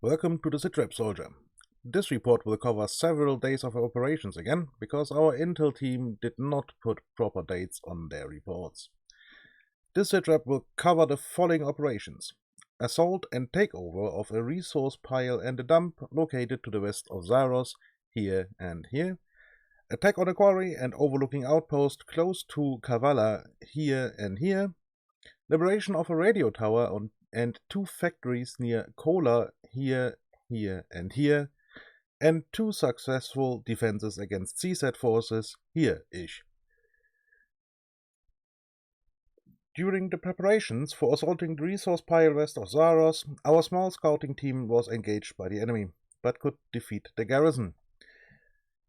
Welcome to the SITREP soldier. This report will cover several days of operations again, because our intel team did not put proper dates on their reports. This SITREP will cover the following operations: assault and takeover of a resource pile and a dump located to the west of Zaros, here and here, attack on a quarry and overlooking outpost close to Kavala, here and here, liberation of a radio tower and two factories near Kola, here and here, and two successful defenses against CSAT forces, here-ish. During the preparations for assaulting the resource pile west of Zaros, our small scouting team was engaged by the enemy, but could defeat the garrison.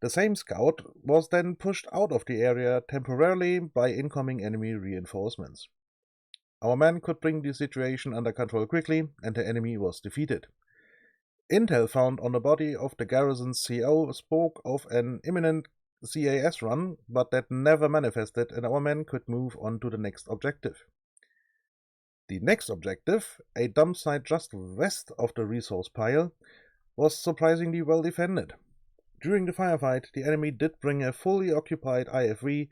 The same scout was then pushed out of the area temporarily by incoming enemy reinforcements. Our men could bring the situation under control quickly, and the enemy was defeated. Intel found on the body of the garrison's CO spoke of an imminent CAS run, but that never manifested, and our men could move on to the next objective. The next objective, a dump site just west of the resource pile, was surprisingly well defended. During the firefight, the enemy did bring a fully occupied IFV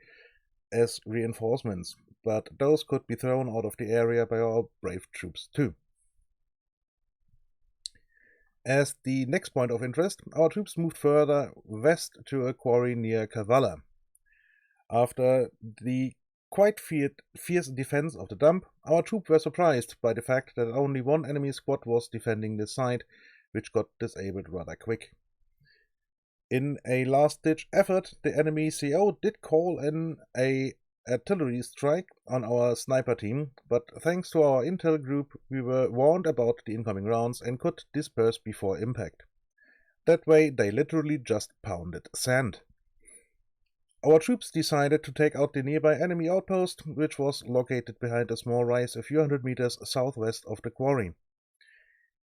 as reinforcements, but those could be thrown out of the area by our brave troops too. As the next point of interest, our troops moved further west to a quarry near Kavala. After the quite fierce defense of the dump, our troops were surprised by the fact that only one enemy squad was defending the site, which got disabled rather quick. In a last-ditch effort, the enemy CO did call in an artillery strike on our sniper team, but thanks to our intel group, we were warned about the incoming rounds and could disperse before impact. That way, they literally just pounded sand. Our troops decided to take out the nearby enemy outpost, which was located behind a small rise a few hundred meters southwest of the quarry.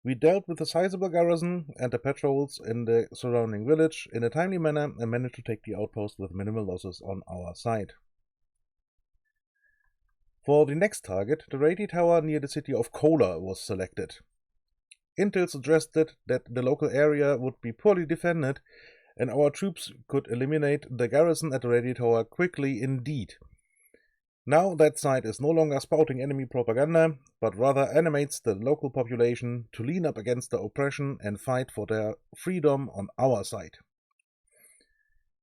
We dealt with a sizable garrison and the patrols in the surrounding village in a timely manner and managed to take the outpost with minimal losses on our side. For the next target, the radio tower near the city of Kola was selected. Intel suggested that the local area would be poorly defended, and our troops could eliminate the garrison at the radio tower quickly indeed. Now that site is no longer spouting enemy propaganda, but rather animates the local population to lean up against the oppression and fight for their freedom on our side.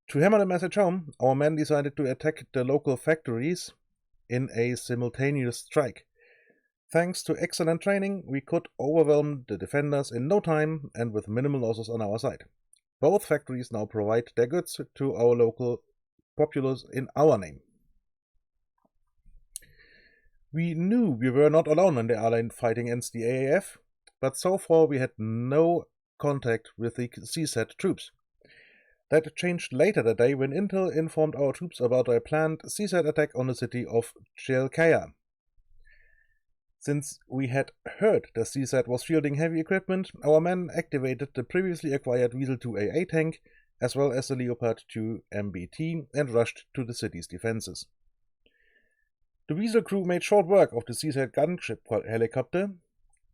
To hammer the message home, our men decided to attack the local factories in a simultaneous strike. Thanks to excellent training, we could overwhelm the defenders in no time and with minimal losses on our side. Both factories now provide their goods to our local populace in our name. We knew we were not alone in the allied fighting against the AAF, but so far we had no contact with the CSAT troops. That changed later that day when Intel informed our troops about a planned CSAT attack on the city of Chelkaya. Since we had heard the CSAT was fielding heavy equipment, our men activated the previously acquired Weasel 2AA tank as well as the Leopard 2 MBT and rushed to the city's defenses. The Weasel crew made short work of the CSAT gunship helicopter.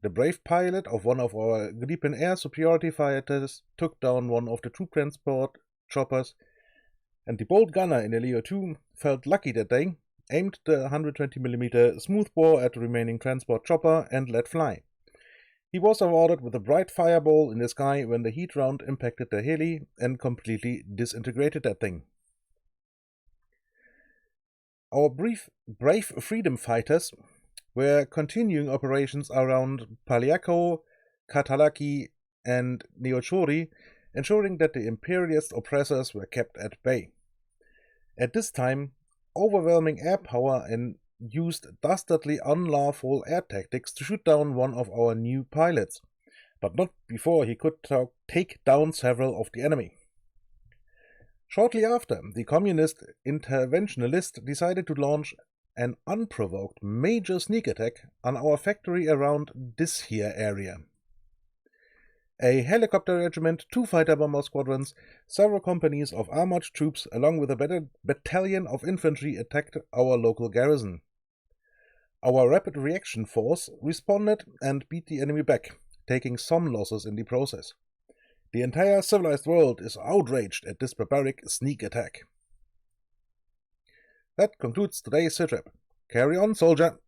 The brave pilot of one of our Gripen air superiority fighters took down one of the troop transport choppers, and the bold gunner in the Leo 2 felt lucky that day, aimed the 120mm smoothbore at the remaining transport chopper and let fly. He was awarded with a bright fireball in the sky when the heat round impacted the heli and completely disintegrated that thing. Our brave freedom fighters were continuing operations around Paliako, Katalaki, and Neochori, ensuring that the imperialist oppressors were kept at bay. At this time, overwhelming air power and used dastardly unlawful air tactics to shoot down one of our new pilots, but not before he could take down several of the enemy. Shortly after, the communist interventionalist decided to launch an unprovoked major sneak attack on our factory around this here area. A helicopter regiment, 2 fighter bomber squadrons, several companies of armored troops along with a battalion of infantry attacked our local garrison. Our rapid reaction force responded and beat the enemy back, taking some losses in the process. The entire civilized world is outraged at this barbaric sneak attack. That concludes today's SITREP. Carry on, soldier!